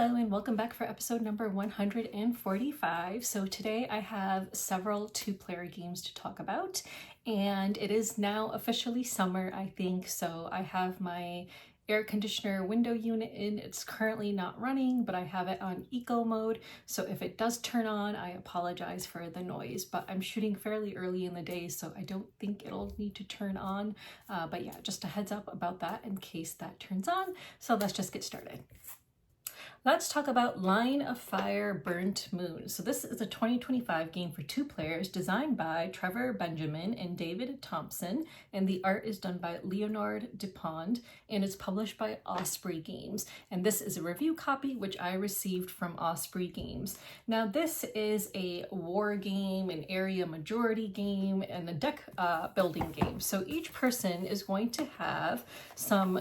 Hello and welcome back for episode number 145. So today I have several two-player games to talk about, and it is now officially summer, I think. So I have my air conditioner window unit in. It's currently not running, but I have it on eco mode. So if it does turn on, I apologize for the noise, but I'm shooting fairly early in the day, so I don't think it'll need to turn on. But yeah, just a heads up about that in case that turns on. So let's just get started. Let's talk about Line of Fire Burnt Moon. So this is a 2025 game for two players designed by Trevor Benjamin and David Thompson, and the art is done by Leonard Dupont, and it's published by Osprey Games. And this is a review copy which I received from Osprey Games. Now this is a war game, an area majority game, and a deck building game. So each person is going to have some,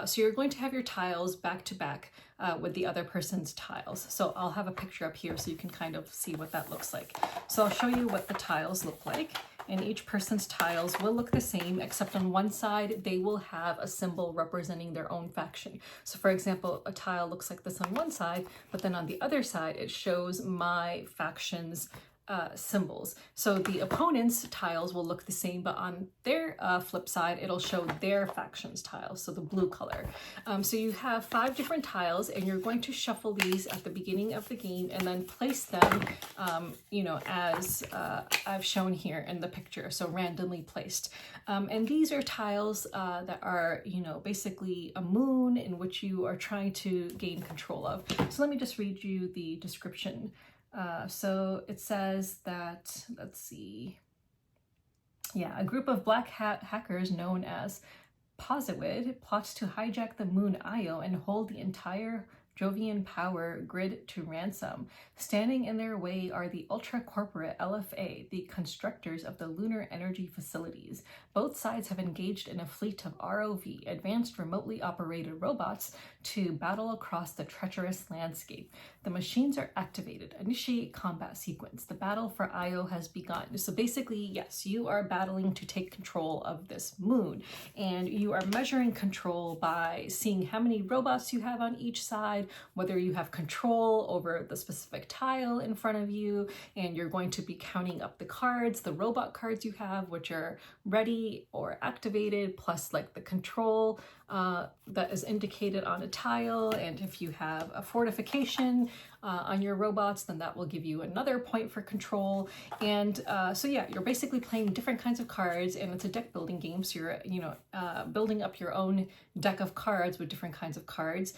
so you're going to have your tiles back to back with the other person's tiles. So I'll have a picture up here so you can kind of see what that looks like. So I'll show you what the tiles look like, and each person's tiles will look the same, except on one side they will have a symbol representing their own faction. So for example, a tile looks like this on one side, but then on the other side it shows my faction's symbols. So the opponent's tiles will look the same, but on their flip side, it'll show their faction's tiles, so the blue color. So you have 5 different tiles, and you're going to shuffle these at the beginning of the game and then place them, as I've shown here in the picture, so randomly placed. And these are tiles that are, basically a moon in which you are trying to gain control of. So let me just read you the description. So it says that, let's see, a group of black hat hackers known as Positwid plots to hijack the moon Io and hold the entire Jovian power grid to ransom. Standing in their way are the ultra-corporate LFA, the constructors of the lunar energy facilities. Both sides have engaged in a fleet of ROV, advanced remotely operated robots, to battle across the treacherous landscape. The machines are activated. Initiate combat sequence. The battle for Io has begun. So basically, yes, you are battling to take control of this moon, and you are measuring control by seeing how many robots you have on each side, whether you have control over the specific tile in front of you, and you're going to be counting up the cards, the robot cards you have, which are ready or activated, plus like the control that is indicated on a tile. And if you have a fortification on your robots, then that will give you another point for control. And so yeah, you're basically playing different kinds of cards, and it's a deck building game. So you're, building up your own deck of cards with different kinds of cards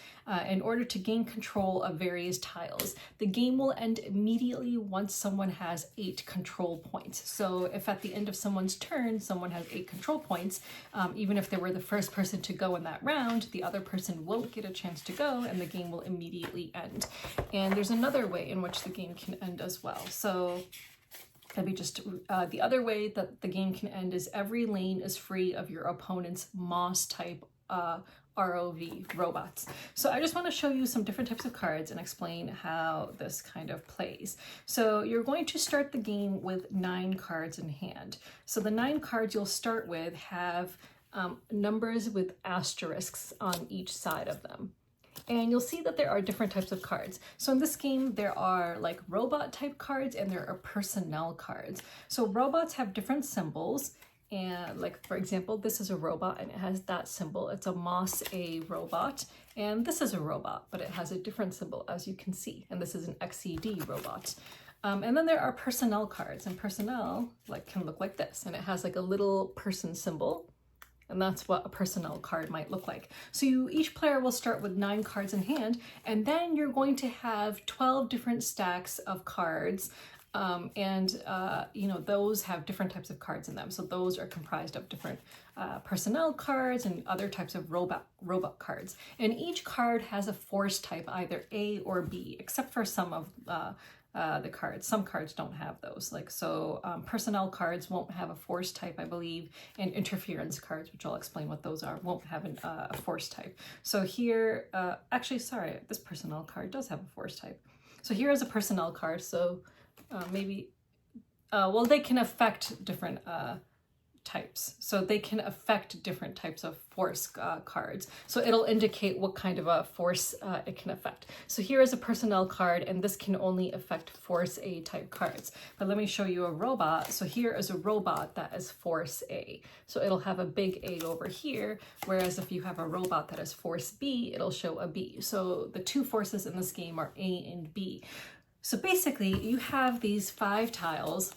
in order to gain control of various tiles. The game will end immediately once someone has 8 control points. So if at the end of someone's turn, someone has 8 control points, even if they were the first person to go in that round, the other person won't get a chance to go, and the game will immediately end. And there's another way in which the game can end as well. So let me just, the other way that the game can end is every lane is free of your opponent's Moss type ROV robots. So I just want to show you some different types of cards and explain how this kind of plays. So you're going to start the game with 9 cards in hand. So the 9 cards you'll start with have numbers with asterisks on each side of them. And you'll see that there are different types of cards. So in this game, there are like robot type cards and there are personnel cards. So robots have different symbols. And like, for example, this is a robot and it has that symbol. It's a Moss A robot. And this is a robot, but it has a different symbol, as you can see. And this is an XCD robot. And then there are personnel cards, and personnel can look like this. And it has like a little person symbol. And that's what a personnel card might look like. So each player will start with 9 cards in hand, and then you're going to have 12 different stacks of cards. Those have different types of cards in them. So those are comprised of different personnel cards and other types of robot cards. And each card has a force type, either A or B, except for some of the cards. Some cards don't have those. Personnel cards won't have a force type, I believe, and interference cards, which I'll explain what those are, won't have a force type. So here, this personnel card does have a force type. So here is a personnel card. So they can affect different types. So they can affect different types of force cards. So it'll indicate what kind of a force it can affect. So here is a personnel card, and this can only affect force A type cards. But let me show you a robot. So here is a robot that is force A. So it'll have a big A over here, whereas if you have a robot that is force B, it'll show a B. So the two forces in this game are A and B. So basically you have these 5 tiles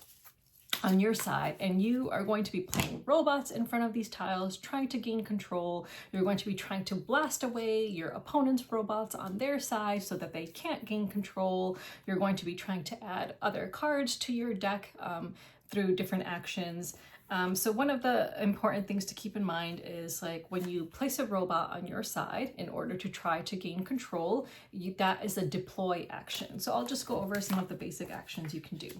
on your side, and you are going to be playing robots in front of these tiles, trying to gain control. You're going to be trying to blast away your opponent's robots on their side so that they can't gain control. You're going to be trying to add other cards to your deck through different actions. So one of the important things to keep in mind is, like, when you place a robot on your side in order to try to gain control, that is a deploy action. So I'll just go over some of the basic actions you can do.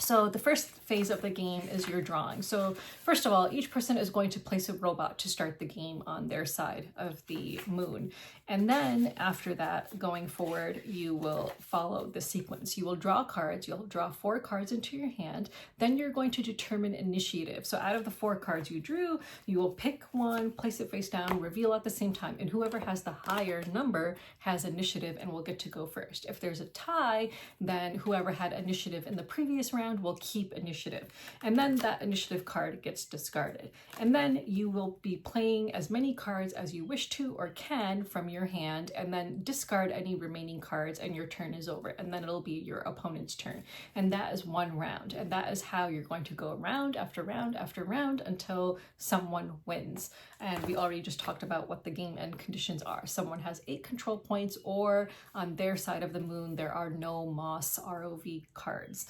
So the first phase of the game is your drawing. So first of all, each person is going to place a robot to start the game on their side of the moon. And then after that, going forward, you will follow the sequence. You will draw cards. You'll draw 4 cards into your hand. Then you're going to determine initiative. So out of the 4 cards you drew, you will pick one, place it face down, reveal at the same time. And whoever has the higher number has initiative and will get to go first. If there's a tie, then whoever had initiative in the previous round will keep initiative. And then that initiative card gets discarded. And then you will be playing as many cards as you wish to or can from your hand, and then discard any remaining cards, and your turn is over. And then it'll be your opponent's turn. And that is 1 round. And that is how you're going to go round after round after round until someone wins. And we already just talked about what the game end conditions are. Someone has 8 control points, or on their side of the moon, there are no Moss ROV cards.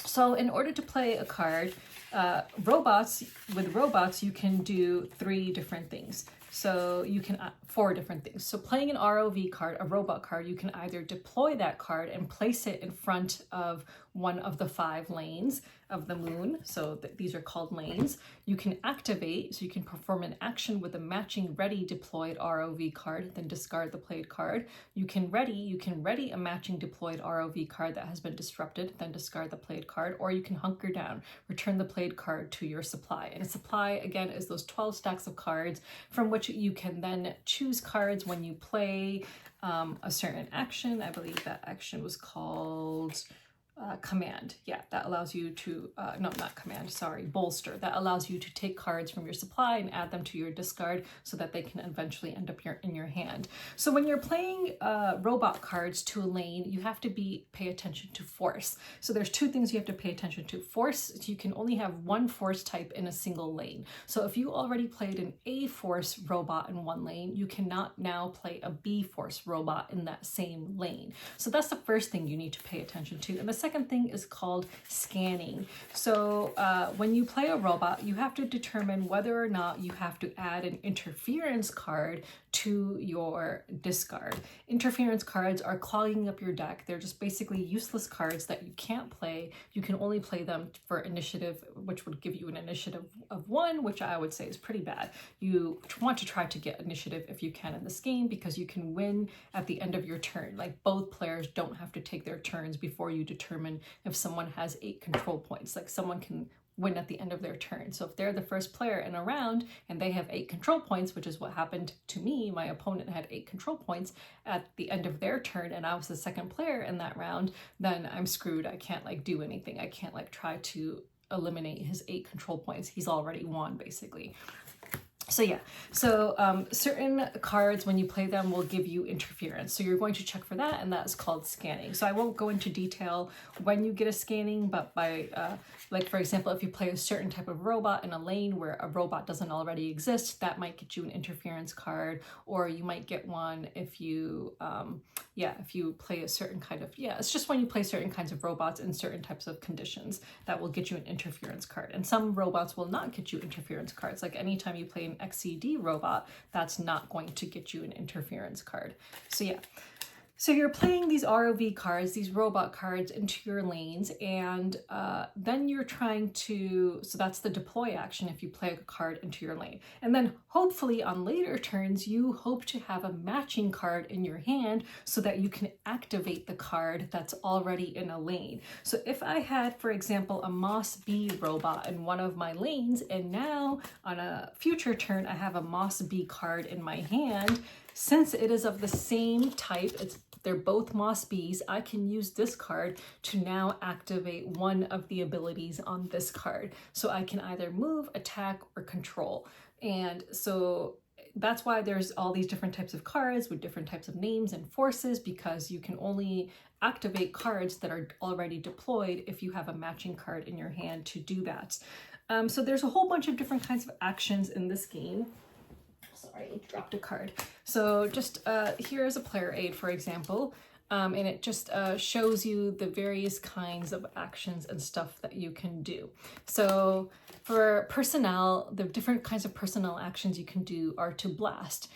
So in order to play a card, with robots, you can do 3 different things. So you can, 4 different things. So playing an ROV card, a robot card, you can either deploy that card and place it in front of one of the 5 lanes of the moon. So these are called lanes. You can activate, so you can perform an action with a matching ready deployed ROV card, then discard the played card. You can ready a matching deployed ROV card that has been disrupted, then discard the played card, or you can hunker down, return the played card to your supply. And a supply, again, is those 12 stacks of cards from which you can then choose cards when you play a certain action. I believe that action was called command. Yeah, that allows you to, no, not command, sorry, bolster. That allows you to take cards from your supply and add them to your discard so that they can eventually end up in your hand. So when you're playing robot cards to a lane, you have to pay attention to force. So there's 2 things you have to pay attention to. Force, you can only have 1 force type in a single lane. So if you already played an A force robot in 1 lane, you cannot now play a B force robot in that same lane. So that's the first thing you need to pay attention to. And the second thing is called scanning. So when you play a robot, you have to determine whether or not you have to add an interference card to your discard. Interference cards are clogging up your deck. They're just basically useless cards that you can't play. You can only play them for initiative, which would give you an initiative of 1, which I would say is pretty bad. You want to try to get initiative if you can in this game, because you can win at the end of your turn. Like, both players don't have to take their turns before you determine if someone has 8 control points. Like, someone can win at the end of their turn. So if they're the first player in a round and they have 8 control points, which is what happened to me, my opponent had 8 control points at the end of their turn, and I was the second player in that round, then I'm screwed. I can't do anything. I can't try to eliminate his 8 control points. He's already won, basically. So yeah, so certain cards, when you play them, will give you interference. So you're going to check for that, and that's called scanning. So I won't go into detail when you get a scanning, but by, for example, if you play a certain type of robot in a lane where a robot doesn't already exist, that might get you an interference card, or you might get one if you, if you play a certain kind of, it's just when you play certain kinds of robots in certain types of conditions, that will get you an interference card. And some robots will not get you interference cards. Like, anytime you play an XCD robot, that's not going to get you an interference card. So yeah. So you're playing these ROV cards, these robot cards into your lanes, and then you're trying to, so that's the deploy action if you play a card into your lane. And then hopefully on later turns, you hope to have a matching card in your hand so that you can activate the card that's already in a lane. So if I had, for example, a Moss Bee robot in one of my lanes, and now on a future turn, I have a Moss Bee card in my hand, since it is of the same type, they're both Moss Bees, I can use this card to now activate one of the abilities on this card. So I can either move, attack, or control. And so that's why there's all these different types of cards with different types of names and forces, because you can only activate cards that are already deployed if you have a matching card in your hand to do that. So there's a whole bunch of different kinds of actions in this game. Sorry, I dropped a card. So just here's a player aid, for example, and it just shows you the various kinds of actions and stuff that you can do. So for personnel, the different kinds of personnel actions you can do are to blast.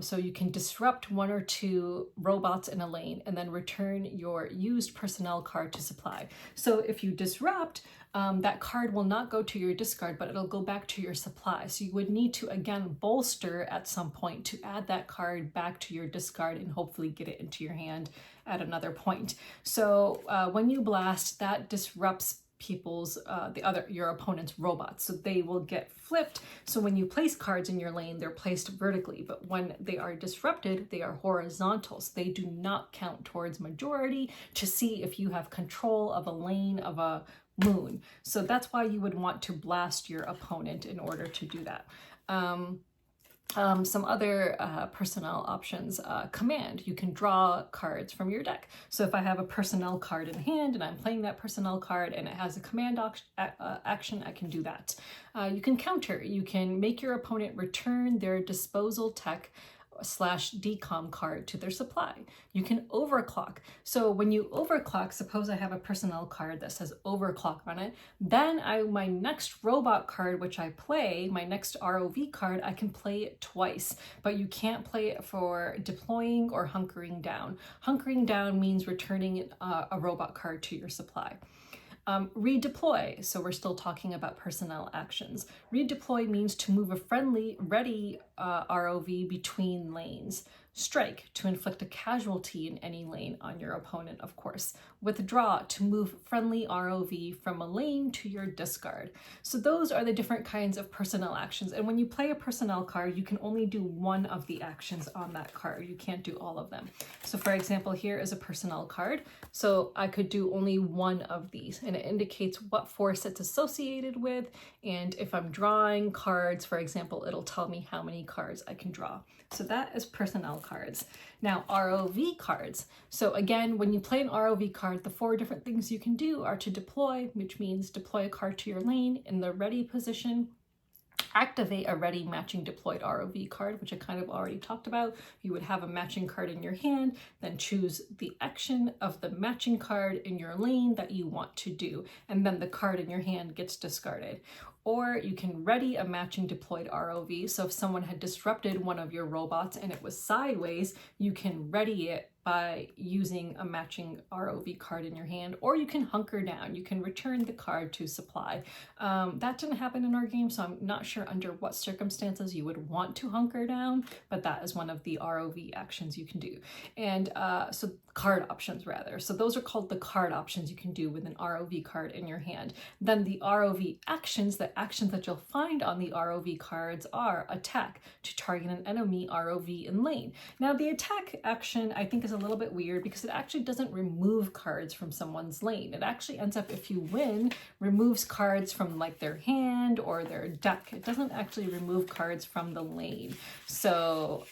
So you can disrupt one or two robots in a lane and then return your used personnel card to supply. So if you disrupt, that card will not go to your discard, but it'll go back to your supply. So you would need to, again, bolster at some point to add that card back to your discard and hopefully get it into your hand at another point. So when you blast, that disrupts your opponent's robots, so they will get flipped. So when you place cards in your lane, they're placed vertically, but when they are disrupted, they are horizontal. So they do not count towards majority to see if you have control of a lane of a moon. So that's why you would want to blast your opponent in order to do that. Some other personnel options, command. You can draw cards from your deck. So if I have a personnel card in hand and I'm playing that personnel card and it has a command action, I can do that. You can counter. You can make your opponent return their disposal tech /decom card to their supply. You can overclock. So when you overclock, suppose I have a personnel card that says overclock on it, then my next robot card, which I play, my next ROV card, I can play it twice, but you can't play it for deploying or hunkering down. Hunkering down means returning a robot card to your supply. Redeploy, so we're still talking about personnel actions. Redeploy means to move a friendly, ready ROV between lanes. Strike, to inflict a casualty in any lane on your opponent, of course. Withdraw, to move friendly ROV from a lane to your discard. So those are the different kinds of personnel actions. And when you play a personnel card, you can only do one of the actions on that card. You can't do all of them. So for example, here is a personnel card. So I could do only one of these, and it indicates what force it's associated with. And if I'm drawing cards, for example, it'll tell me how many cards I can draw. So that is personnel cards. Now, ROV cards. So again, when you play an ROV card, the 4 different things you can do are to deploy, which means deploy a card to your lane in the ready position, activate a ready matching deployed ROV card, which I kind of already talked about. You would have a matching card in your hand, then choose the action of the matching card in your lane that you want to do, and then the card in your hand gets discarded. Or you can ready a matching deployed ROV. So if someone had disrupted one of your robots and it was sideways, you can ready it by using a matching ROV card in your hand, or you can hunker down. You can return the card to supply. That didn't happen in our game, so I'm not sure under what circumstances you would want to hunker down, but that is one of the ROV actions you can do. And so card options rather. So those are called the card options you can do with an ROV card in your hand. Then the ROV actions, the actions that you'll find on the ROV cards are attack, to target an enemy ROV in lane. Now the attack action I think is a little bit weird because it actually doesn't remove cards from someone's lane. It actually ends up, if you win, removes cards from like their hand or their deck. It doesn't actually remove cards from the lane. So,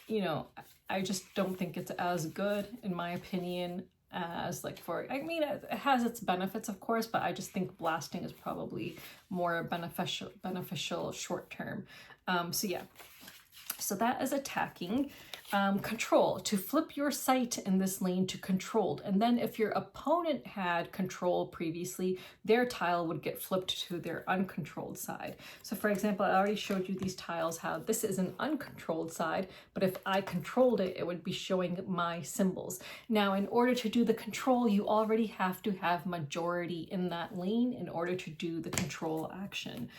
you know, I just don't think it's as good, in my opinion, as like I mean, it has its benefits, of course, but I just think blasting is probably more beneficial short term. So yeah. So that is attacking. Control, to flip your site in this lane to controlled. And then if your opponent had control previously, their tile would get flipped to their uncontrolled side. So for example, I already showed you these tiles, how this is an uncontrolled side, but if I controlled it, it would be showing my symbols. Now, in order to do the control, you already have to have majority in that lane in order to do the control action.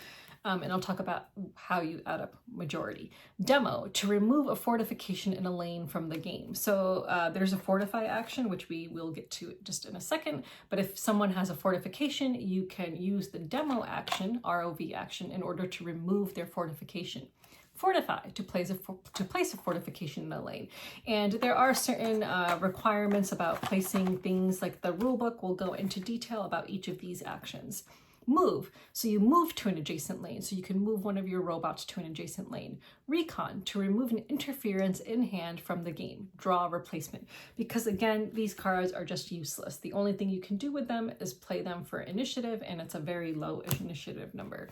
And I'll talk about how you add up majority. Demo, to remove a fortification in a lane from the game. So there's a fortify action, which we will get to just in a second. But if someone has a fortification, you can use the demo action, ROV action, in order to remove their fortification. Fortify, to place a fortification in a lane. And there are certain requirements about placing things, like the rulebook will go into detail about each of these actions. Move, so you move to an adjacent lane, so you can move one of your robots to an adjacent lane. Recon, to remove an interference in hand from the game. Draw replacement, because again, these cards are just useless. The only thing you can do with them is play them for initiative, and it's a very low initiative number.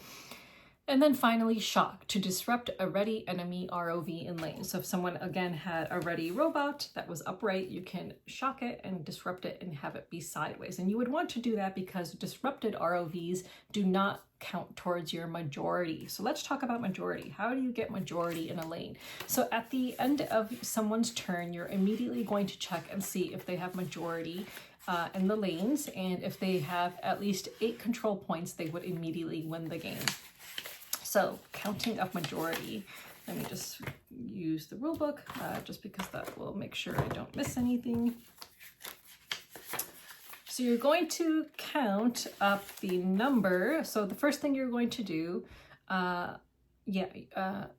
And then finally, shock, to disrupt a ready enemy ROV in lane. So if someone, again, had a ready robot that was upright, you can shock it and disrupt it and have it be sideways. And you would want to do that because disrupted ROVs do not count towards your majority. So let's talk about majority. How do you get majority in a lane? So at the end of someone's turn, you're immediately going to check and see if they have majority in the lanes. And if they have at least 8 control points, they would immediately win the game. So counting of majority, let me just use the rule book just because that will make sure I don't miss anything. So you're going to count up the number. So the first thing you're going to do,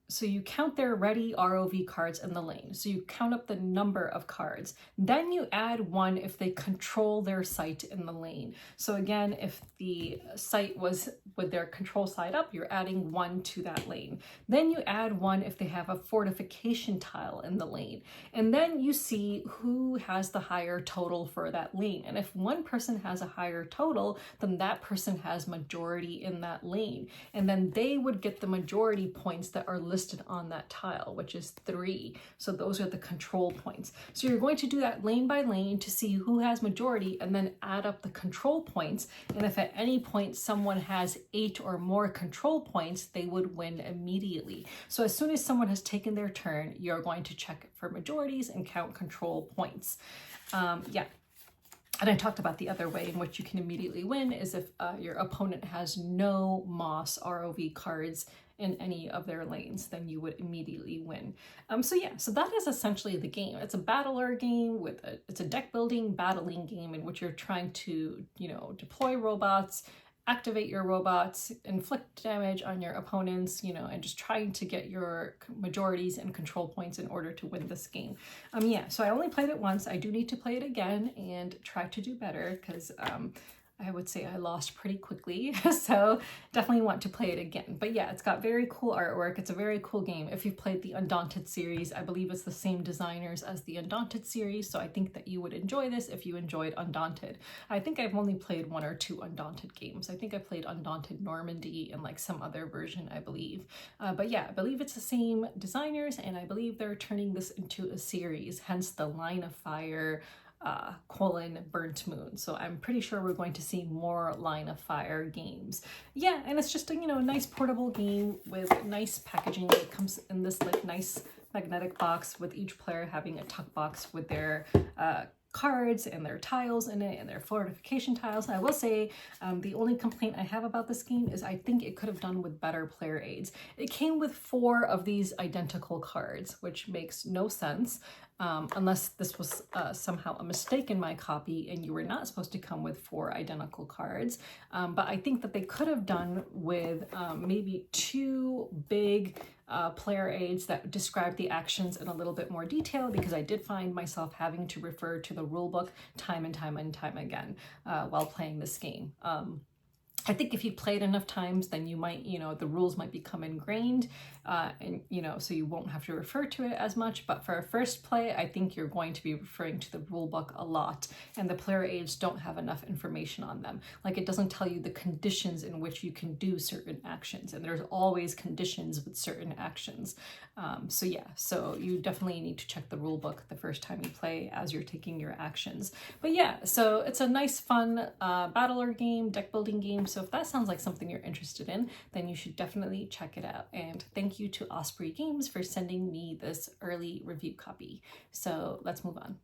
so you count their ready ROV cards in the lane. So you count up the number of cards. Then you add 1 if they control their site in the lane. So again, if the site was with their control side up, you're adding 1 to that lane. Then you add 1 if they have a fortification tile in the lane. And then you see who has the higher total for that lane. And if one person has a higher total, then that person has majority in that lane. And then they would get the majority points that are listed on that tile, which is 3. So those are the control points. So you're going to do that lane by lane to see who has majority and then add up the control points. And if at any point someone has 8 or more control points, they would win immediately. So as soon as someone has taken their turn, you're going to check for majorities and count control points. And I talked about the other way in which you can immediately win is if your opponent has no Moss ROV cards in any of their lanes, then you would immediately win. So that is essentially the game. It's a battler game it's a deck building battling game in which you're trying to, deploy robots, activate your robots, inflict damage on your opponents, and just trying to get your majorities and control points in order to win this game. So I only played it once. I do need to play it again and try to do better because I would say I lost pretty quickly, so definitely want to play it again. But yeah, it's got very cool artwork. It's a very cool game. If you've played the Undaunted series, I believe it's the same designers as the Undaunted series, so I think that you would enjoy this if you enjoyed Undaunted. I think I've only played 1 or 2 Undaunted games. I think I played Undaunted Normandy and like some other version, I believe. But yeah, I believe it's the same designers, and I believe they're turning this into a series, hence the Line of Fire Burnt Moon. So I'm pretty sure we're going to see more Line of Fire games. Yeah, and it's just a nice portable game with nice packaging. It comes in this like nice magnetic box with each player having a tuck box with their cards and their tiles in it and their fortification tiles. I will say the only complaint I have about this game is I think it could have done with better player aids. It came with 4 of these identical cards, which makes no sense. Unless this was somehow a mistake in my copy and you were not supposed to come with 4 identical cards. But I think that they could have done with maybe 2 big player aids that describe the actions in a little bit more detail, because I did find myself having to refer to the rule book time and time again while playing this game. I think if you play it enough times, then you might, the rules might become ingrained, and, so you won't have to refer to it as much. But for a first play, I think you're going to be referring to the rule book a lot, and the player aids don't have enough information on them. Like, it doesn't tell you the conditions in which you can do certain actions, and there's always conditions with certain actions. So yeah, so you definitely need to check the rule book the first time you play as you're taking your actions. But yeah, so it's a nice, fun battler game, deck building game. So if that sounds like something you're interested in, then you should definitely check it out. And thank you to Osprey Games for sending me this early review copy. So let's move on.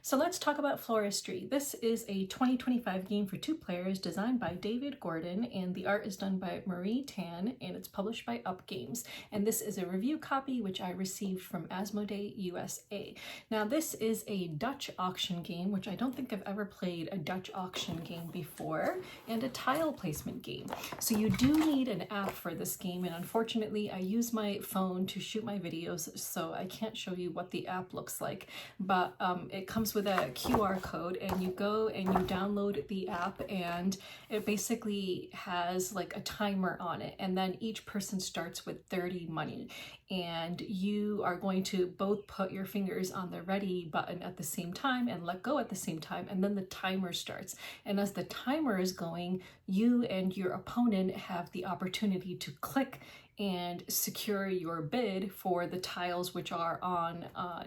So let's talk about Floristry. This is a 2025 game for 2 players designed by David Gordon, and the art is done by Marie Tan, and it's published by Up Games. And this is a review copy which I received from Asmodee USA. Now this is a Dutch auction game, which I don't think I've ever played a Dutch auction game before, and a tile placement game. So you do need an app for this game, and unfortunately I use my phone to shoot my videos, so I can't show you what the app looks like, but it comes with a QR code, and you go and you download the app, and it basically has like a timer on it, and then each person starts with 30 money, and you are going to both put your fingers on the ready button at the same time and let go at the same time, and then the timer starts. And as the timer is going, you and your opponent have the opportunity to click and secure your bid for the tiles which are on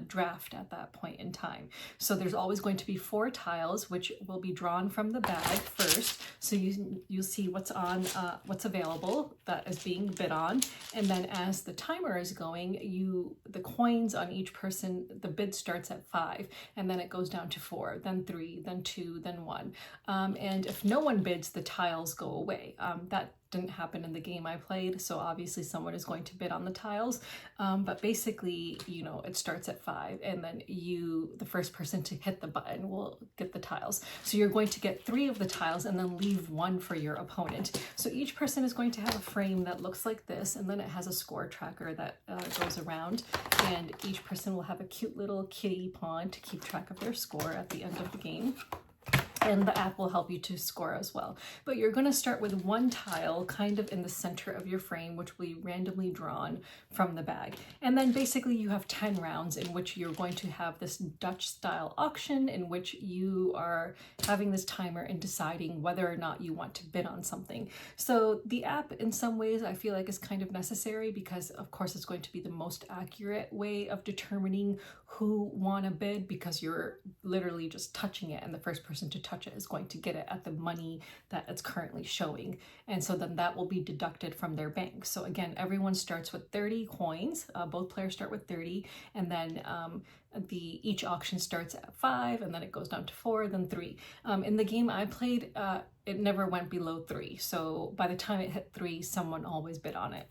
draft at that point in time. So there's always going to be 4 tiles which will be drawn from the bag first. So you'll see what's on, what's available that is being bid on, and then as the timer is going, the coins on each person, the bid starts at 5, and then it goes down to 4, then 3, then 2, then 1. And if no one bids, the tiles go away. That didn't happen in the game I played, so obviously someone is going to bid on the tiles, but basically, it starts at 5, and then the first person to hit the button will get the tiles. So you're going to get 3 of the tiles and then leave 1 for your opponent. So each person is going to have a frame that looks like this, and then it has a score tracker that goes around, and each person will have a cute little kitty pawn to keep track of their score at the end of the game. And the app will help you to score as well. But you're going to start with 1 tile kind of in the center of your frame, which will be randomly drawn from the bag. And then basically you have 10 rounds in which you're going to have this Dutch style auction in which you are having this timer and deciding whether or not you want to bid on something. So the app in some ways I feel like is kind of necessary because of course it's going to be the most accurate way of determining who won a bid, because you're literally just touching it, and the first person to touch it is going to get it at the money that it's currently showing, and so then that will be deducted from their bank. So again, everyone starts with 30 coins, both players start with 30, and then each auction starts at 5, and then it goes down to 4, then 3. In the game I played, it never went below 3, so by the time it hit 3, someone always bid on it.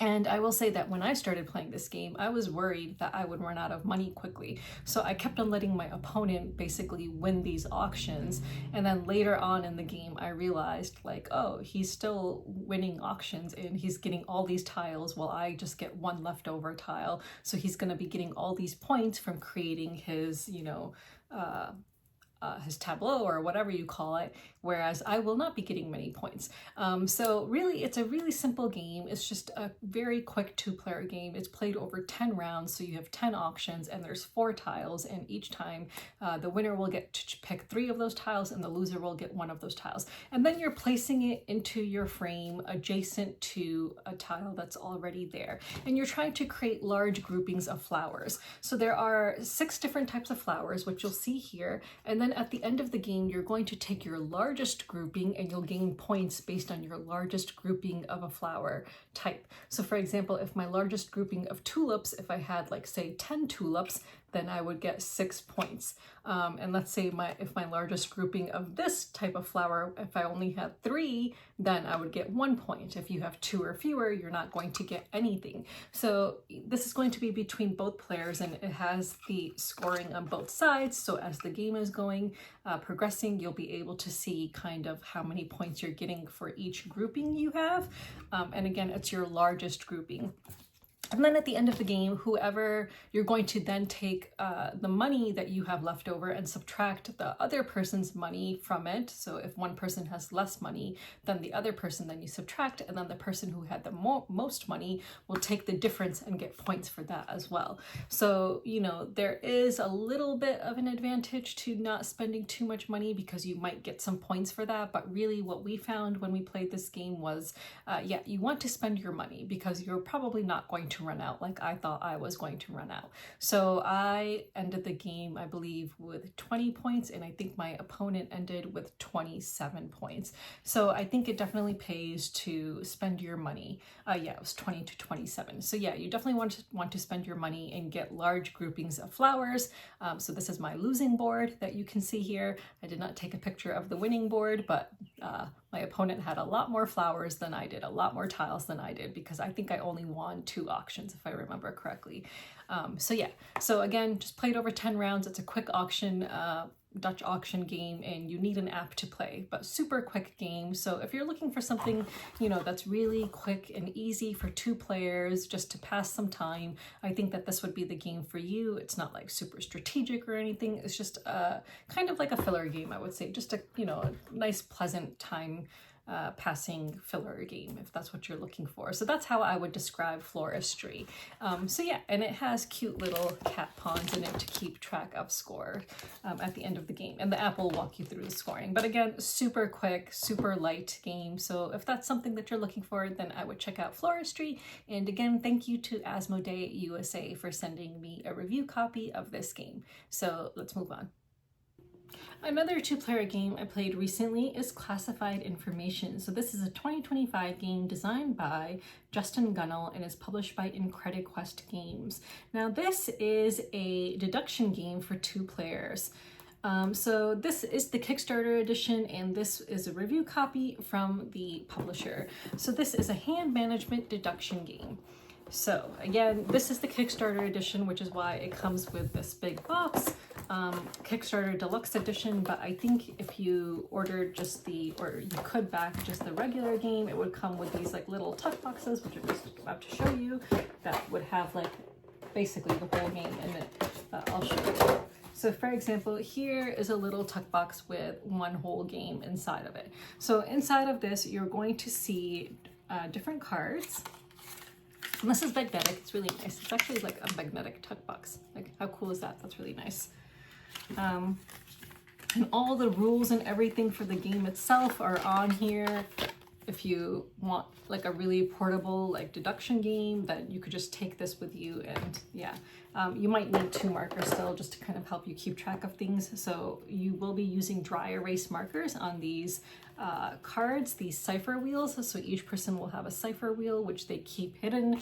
And I will say that when I started playing this game, I was worried that I would run out of money quickly. So I kept on letting my opponent basically win these auctions. And then later on in the game, I realized like, oh, he's still winning auctions and he's getting all these tiles while I just get 1 leftover tile. So he's going to be getting all these points from creating his, his tableau or whatever you call it, whereas I will not be getting many points. So really, it's a really simple game. It's just a very quick 2-player game. It's played over 10 rounds, so you have 10 auctions, and there's 4 tiles, and each time the winner will get to pick 3 of those tiles, and the loser will get 1 of those tiles. And then you're placing it into your frame adjacent to a tile that's already there. And you're trying to create large groupings of flowers. So there are 6 different types of flowers, which you'll see here, and then at the end of the game, you're going to take your largest grouping and you'll gain points based on your largest grouping of a flower type. So for example, if my largest grouping of tulips, if I had like say 10 tulips, then I would get 6 points. And let's say if my largest grouping of this type of flower, if I only had 3, then I would get 1 point. If you have 2 or fewer, you're not going to get anything. So this is going to be between both players, and it has the scoring on both sides. So as the game is going, progressing, you'll be able to see kind of how many points you're getting for each grouping you have. And again, it's your largest grouping. And then at the end of the game, whoever, you're going to then take the money that you have left over and subtract the other person's money from it. So if one person has less money than the other person, then you subtract, and then the person who had the most money will take the difference and get points for that as well. So, you know, there is a little bit of an advantage to not spending too much money because you might get some points for that. But really what we found when we played this game was, yeah, you want to spend your money because you're probably not going to run out like I thought I was going to run out. So I ended the game, I believe, with 20 points, and I think my opponent ended with 27 points. So I think it definitely pays to spend your money. Yeah, it was 20 to 27. So yeah, you definitely want to spend your money and get large groupings of flowers. So this is my losing board that you can see here. I did not take a picture of the winning board, but my opponent had a lot more flowers than I did, a lot more tiles than I did, because I think I only won 2 auctions, if I remember correctly. So yeah, so again, just played over 10 rounds. It's a quick auction, Dutch auction game, and you need an app to play, but super quick game. So if you're looking for something, you know, that's really quick and easy for 2 players just to pass some time, I think that this would be the game for you. It's not like super strategic or anything. It's just kind of like a filler game, I would say, just a, you know, a nice pleasant time passing filler game, if that's what you're looking for. So that's how I would describe Floristry. So yeah, and it has cute little cat pawns in it to keep track of score at the end of the game. And the app will walk you through the scoring. But again, super quick, super light game. So if that's something that you're looking for, then I would check out Floristry. And again, thank you to Asmodee USA for sending me a review copy of this game. So let's move on. Another 2-player game I played recently is Classified Information. So this is a 2025 game designed by Justin Gunnell and is published by IncrediQuest Games. Now this is a deduction game for 2 players. So this is the Kickstarter edition, and this is a review copy from the publisher. So this is a hand management deduction game. So again, this is the Kickstarter edition, which is why it comes with this big box. Kickstarter Deluxe Edition, but I think if you ordered just the, or you could back just the regular game, it would come with these like little tuck boxes, which I'm just about to show you, that would have like basically the whole game in it. I'll show you. So for example, here is a little tuck box with one whole game inside of it. So inside of this, you're going to see different cards. And this is magnetic. It's really nice. It's actually like a magnetic tuck box. Like, how cool is that? That's really nice. And all the rules and everything for the game itself are on here. If you want like a really portable like deduction game, that you could just take this with you. And yeah, you might need 2 markers still just to kind of help you keep track of things. So you will be using dry erase markers on these cards, these cipher wheels. So each person will have a cipher wheel which they keep hidden,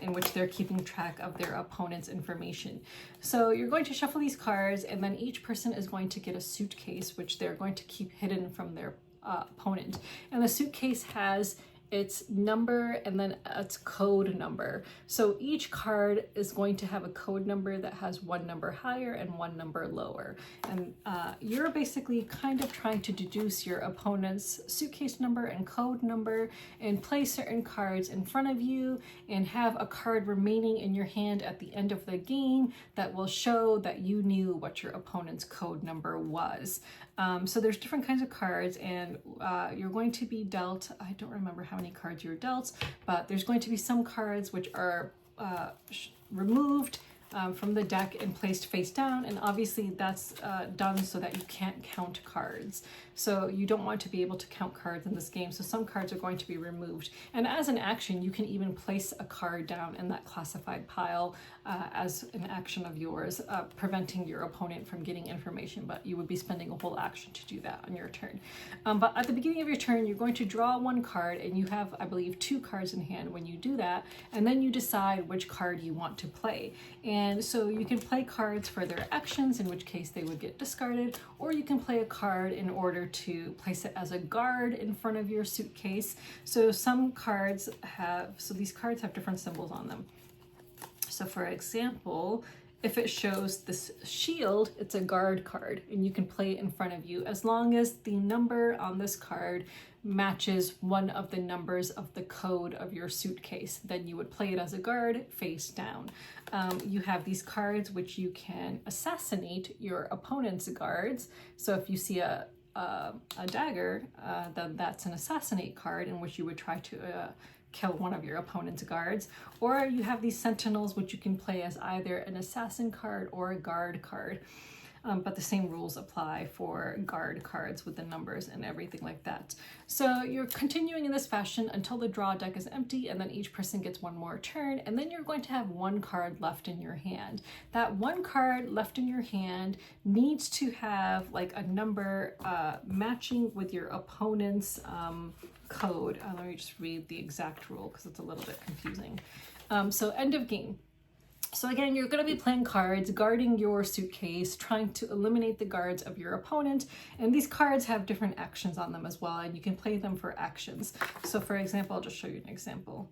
in which they're keeping track of their opponent's information. So you're going to shuffle these cards, and then each person is going to get a suitcase which they're going to keep hidden from their opponent. And the suitcase has its number and then its code number. So each card is going to have a code number that has 1 number higher and 1 number lower. And you're basically kind of trying to deduce your opponent's suitcase number and code number and play certain cards in front of you and have a card remaining in your hand at the end of the game that will show that you knew what your opponent's code number was. So there's different kinds of cards, and you're going to be dealt, I don't remember how many cards you're dealt, but there's going to be some cards which are removed from the deck and placed face down, and obviously that's done so that you can't count cards. So you don't want to be able to count cards in this game, so some cards are going to be removed. And as an action, you can even place a card down in that classified pile as an action of yours, preventing your opponent from getting information, but you would be spending a whole action to do that on your turn. But at the beginning of your turn, you're going to draw 1 card, and you have, I believe, 2 cards in hand when you do that, and then you decide which card you want to play. And so you can play cards for their actions, in which case they would get discarded, or you can play a card in order to place it as a guard in front of your suitcase. So some cards have, so these cards have different symbols on them. So for example, if it shows this shield, it's a guard card and you can play it in front of you as long as the number on this card matches one of the numbers of the code of your suitcase. Then you would play it as a guard face down. You have these cards which you can assassinate your opponent's guards. So if you see a dagger, then that's an assassinate card in which you would try to kill one of your opponent's guards. Or you have these sentinels which you can play as either an assassin card or a guard card. But the same rules apply for guard cards with the numbers and everything like that. So you're continuing in this fashion until the draw deck is empty, and then each person gets one more turn, and then you're going to have one card left in your hand. That one card left in your hand needs to have like a number matching with your opponent's code. Let me just read the exact rule because it's a little bit confusing. So end of game. So again, you're going to be playing cards, guarding your suitcase, trying to eliminate the guards of your opponent. And these cards have different actions on them as well, and you can play them for actions. So for example, I'll just show you an example.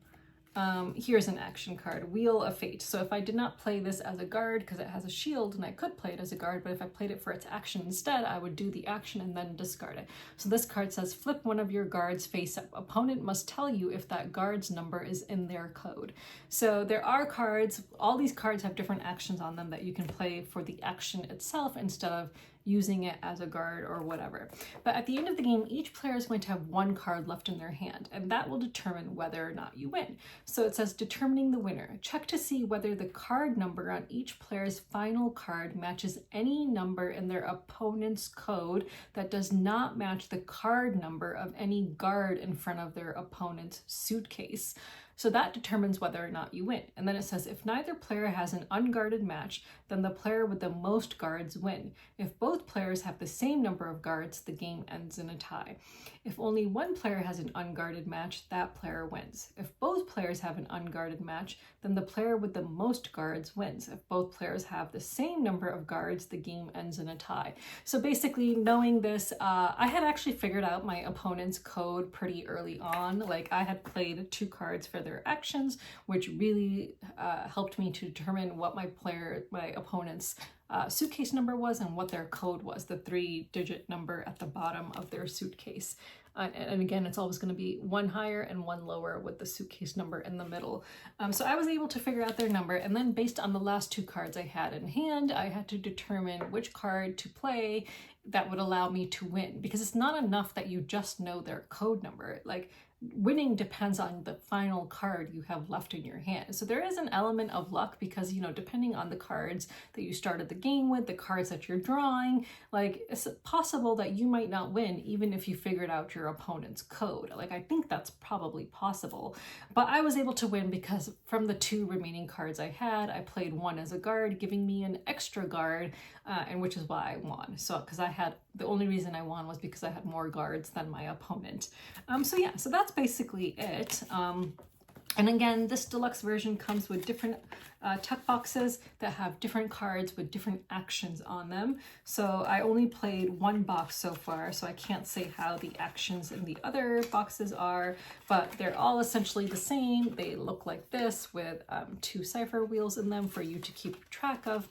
Here's an action card, Wheel of Fate. So if I did not play this as a guard because it has a shield, and I could play it as a guard, but if I played it for its action instead, I would do the action and then discard it. So this card says, flip one of your guards face up. Opponent must tell you if that guard's number is in their code. So there are cards, all these cards have different actions on them that you can play for the action itself instead of using it as a guard or whatever. But at the end of the game, each player is going to have one card left in their hand, and that will determine whether or not you win. So it says determining the winner. Check to see whether the card number on each player's final card matches any number in their opponent's code that does not match the card number of any guard in front of their opponent's suitcase. So that determines whether or not you win. And then it says, if neither player has an unguarded match, then the player with the most guards win. If both players have the same number of guards, the game ends in a tie. If only one player has an unguarded match, that player wins. If both players have an unguarded match, then the player with the most guards wins. If both players have the same number of guards, the game ends in a tie. So basically, knowing this, I had actually figured out my opponent's code pretty early on. Like I had played 2 cards for their actions, which really helped me to determine what my opponent's suitcase number was and what their code was, the 3-digit number at the bottom of their suitcase. And again, it's always going to be one higher and one lower with the suitcase number in the middle. So I was able to figure out their number, and then based on the last 2 cards I had in hand, I had to determine which card to play that would allow me to win, because it's not enough that you just know their code number. Like, winning depends on the final card you have left in your hand. So there is an element of luck because, you know, depending on the cards that you started the game with, the cards that you're drawing, like it's possible that you might not win even if you figured out your opponent's code. Like I think that's probably possible, but I was able to win because from the 2 remaining cards I had, I played one as a guard, giving me an extra guard, and which is why I won. So because the only reason I won was because I had more guards than my opponent. So yeah, so that's basically it. And again, this deluxe version comes with different tuck boxes that have different cards with different actions on them. So I only played 1 box so far, so I can't say how the actions in the other boxes are, but they're all essentially the same. They look like this with 2 cipher wheels in them for you to keep track of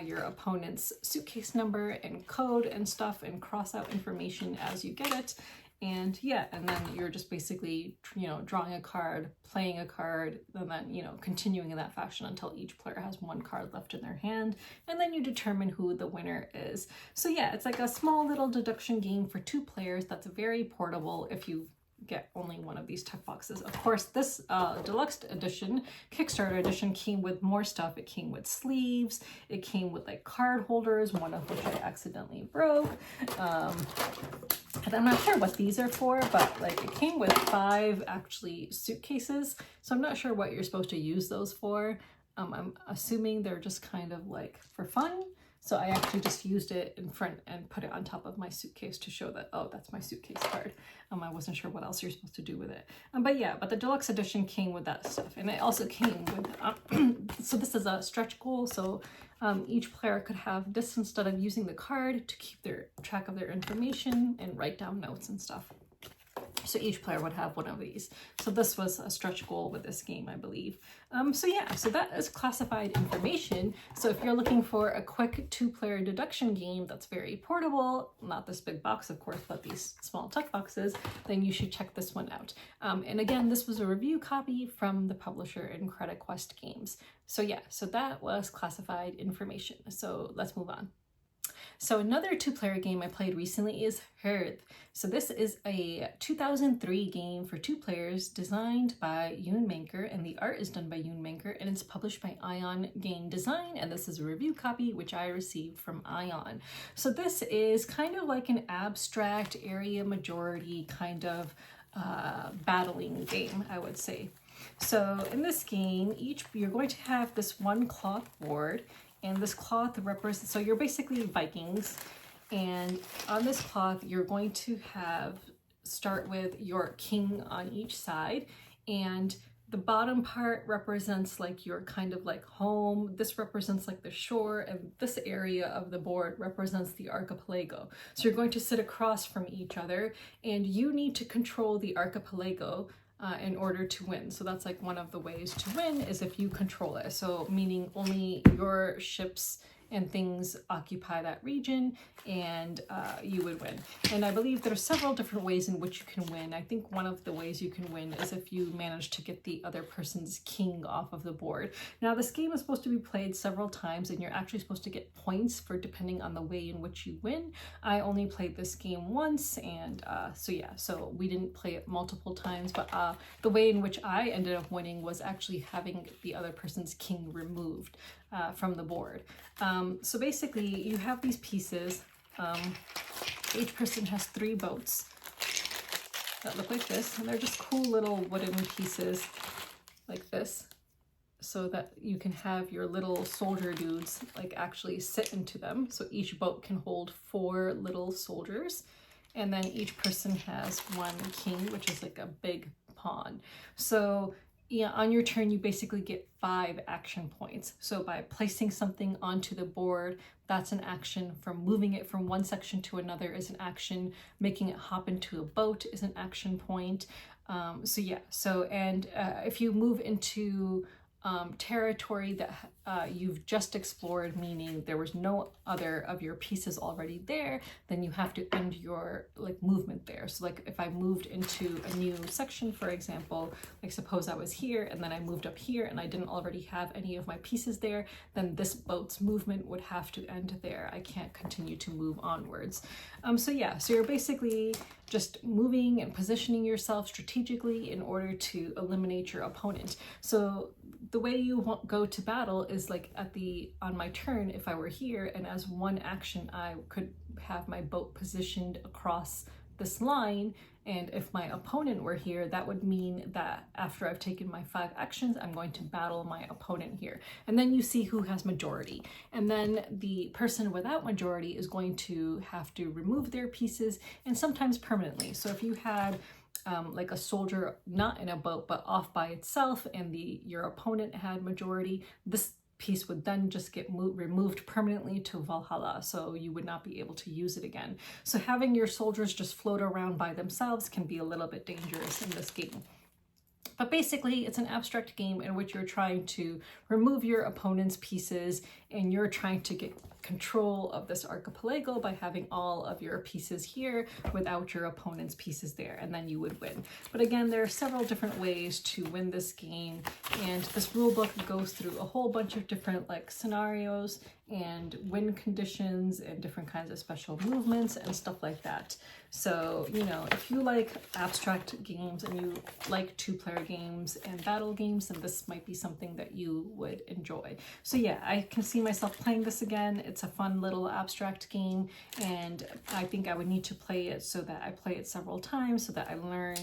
your opponent's suitcase number and code and stuff, and cross out information as you get it. And yeah, and then you're just basically, you know, drawing a card, playing a card, and then, you know, continuing in that fashion until each player has 1 card left in their hand, and then you determine who the winner is. So yeah, it's like a small little deduction game for 2 players that's very portable if you get only one of these tuck boxes. Of course, this deluxe edition, Kickstarter edition, came with more stuff. It came with sleeves, it came with like card holders, one of which I accidentally broke. And I'm not sure what these are for, but like it came with 5 actually suitcases. So I'm not sure what you're supposed to use those for. I'm assuming they're just kind of like for fun. So I actually just used it in front and put it on top of my suitcase to show that, oh, that's my suitcase card. I wasn't sure what else you're supposed to do with it. But yeah, but the deluxe edition came with that stuff. And it also came with, so this is a stretch goal. So each player could have this instead of using the card to keep their track of their information and write down notes and stuff. So each player would have one of these. So this was a stretch goal with this game, I believe. So yeah, so that is classified information. So if you're looking for a quick 2-player deduction game that's very portable, not this big box, of course, but these small tuck boxes, then you should check this one out. And again, this was a review copy from the publisher in Credit Quest Games. So yeah, so that was classified information. So let's move on. So another 2-player game I played recently is Rant. So this is a 2003 game for 2 players designed by Yoon Manker, and the art is done by Yoon Manker, and it's published by Ion Game Design, and this is a review copy which I received from Ion. So this is kind of like an abstract area majority kind of battling game, I would say. So in this game, you're going to have this one cloth board, and this cloth represents, so you're basically Vikings, and on this cloth you're going to start with your king on each side, and the bottom part represents like your kind of like home, this represents like the shore, and this area of the board represents the archipelago. So you're going to sit across from each other, and you need to control the archipelago in order to win. So that's like one of the ways to win is if you control it. So meaning only your ships and things occupy that region, and you would win. And I believe there are several different ways in which you can win. I think one of the ways you can win is if you manage to get the other person's king off of the board. Now this game is supposed to be played several times, and you're actually supposed to get points for depending on the way in which you win. I only played this game once, and so yeah, so we didn't play it multiple times, but the way in which I ended up winning was actually having the other person's king removed from the board. So basically you have these pieces. Each person has 3 boats that look like this, and they're just cool little wooden pieces like this, so that you can have your little soldier dudes like actually sit into them. So each boat can hold 4 little soldiers, and then each person has 1 king, which is like a big pawn. So yeah, on your turn, you basically get 5 action points. So by placing something onto the board, that's an action. From moving it from one section to another is an action. Making it hop into a boat is an action point. So yeah, so and if you move into territory that you've just explored, meaning there was no other of your pieces already there, then you have to end your like movement there. So like if I moved into a new section, for example, like suppose I was here and then I moved up here and I didn't already have any of my pieces there, then this boat's movement would have to end there. I can't continue to move onwards. So yeah, so you're basically just moving and positioning yourself strategically in order to eliminate your opponent. So the way you go to battle is like on my turn, if I were here, and as one action I could have my boat positioned across this line, and if my opponent were here, that would mean that after I've taken my 5 actions, I'm going to battle my opponent here. And then you see who has majority. And then the person without majority is going to have to remove their pieces, and sometimes permanently. So if you had like a soldier not in a boat but off by itself, and your opponent had majority, this piece would then just get removed permanently to Valhalla, so you would not be able to use it again. So having your soldiers just float around by themselves can be a little bit dangerous in this game. But basically, it's an abstract game in which you're trying to remove your opponent's pieces, and you're trying to get control of this archipelago by having all of your pieces here without your opponent's pieces there, and then you would win. But again, there are several different ways to win this game, and this rule book goes through a whole bunch of different like scenarios and win conditions and different kinds of special movements and stuff like that. So, you know, if you like abstract games and you like 2-player games and battle games, then this might be something that you would enjoy. So yeah, I can see myself playing this again. It's a fun little abstract game, and I think I would need to play it so that I play it several times so that I learn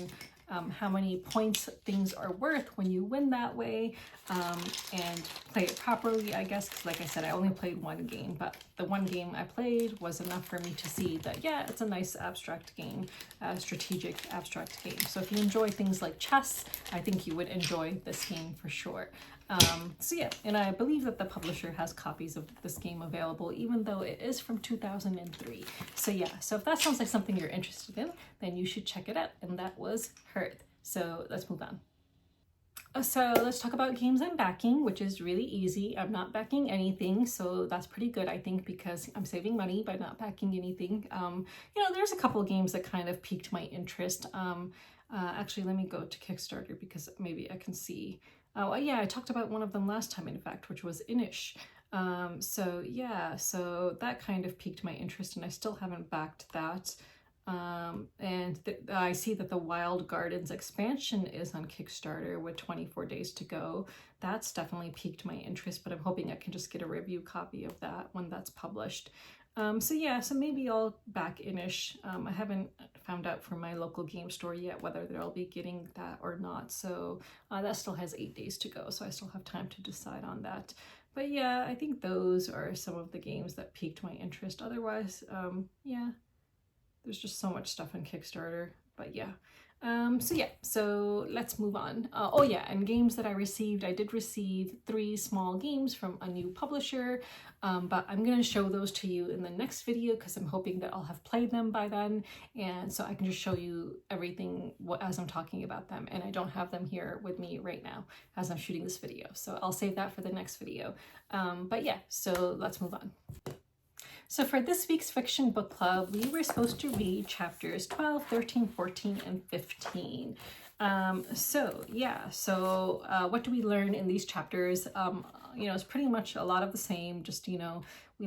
how many points things are worth when you win that way, and play it properly, I guess, because like I said, I only played 1 game, but the 1 game I played was enough for me to see that, yeah, it's a nice abstract game, strategic abstract game. So if you enjoy things like chess, I think you would enjoy this game for sure. So yeah, and I believe that the publisher has copies of this game available, even though it is from 2003. So yeah, so if that sounds like something you're interested in, then you should check it out. And that was Hearth. So let's move on. So let's talk about games I'm backing, which is really easy. I'm not backing anything, so that's pretty good, I think, because I'm saving money by not backing anything. There's a couple of games that kind of piqued my interest. Actually, let me go to Kickstarter because maybe I can see. Oh, yeah, I talked about one of them last time, in fact, which was Inish. So yeah, so that kind of piqued my interest, and I still haven't backed that. I see that the Wild Gardens expansion is on Kickstarter with 24 days to go. That's definitely piqued my interest, but I'm hoping I can just get a review copy of that when that's published. So yeah, so maybe I'll back Inish. I haven't found out from my local game store yet whether they'll be getting that or not. So that still has 8 days to go, so I still have time to decide on that. But yeah, I think those are some of the games that piqued my interest. Otherwise, yeah. There's just so much stuff on Kickstarter, but yeah. So let's move on. Oh yeah, and games that I received, I did receive 3 small games from a new publisher, but I'm going to show those to you in the next video because I'm hoping that I'll have played them by then, and so I can just show you everything as I'm talking about them, and I don't have them here with me right now as I'm shooting this video, so I'll save that for the next video. But yeah, so let's move on. So for this week's fiction book club, we were supposed to read chapters 12, 13, 14, and 15. What do we learn in these chapters? It's pretty much a lot of the same. Just, we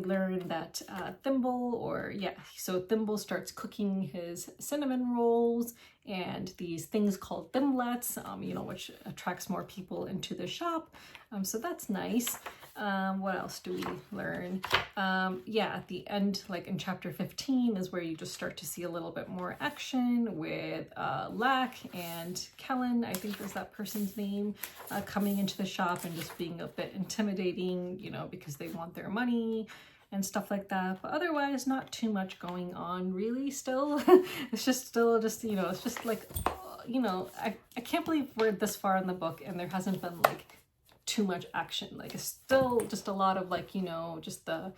learn that Thimble starts cooking his cinnamon rolls and these things called thimblets, which attracts more people into the shop. So that's nice. What else do we learn? At the end, like in chapter 15 is where you just start to see a little bit more action with Lack and Kellen, I think is that person's name, coming into the shop and just being a bit intimidating, because they want their money and stuff like that. But otherwise, not too much going on really still. It's just it's just like, I can't believe we're this far in the book and there hasn't been like too much action. Like it's still just a lot of just the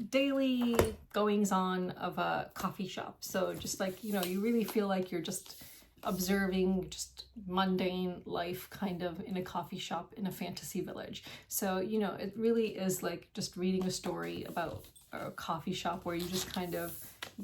daily goings on of a coffee shop. So just like, you really feel like you're just observing just mundane life kind of in a coffee shop in a fantasy village. So, it really is like just reading a story about a coffee shop where you just kind of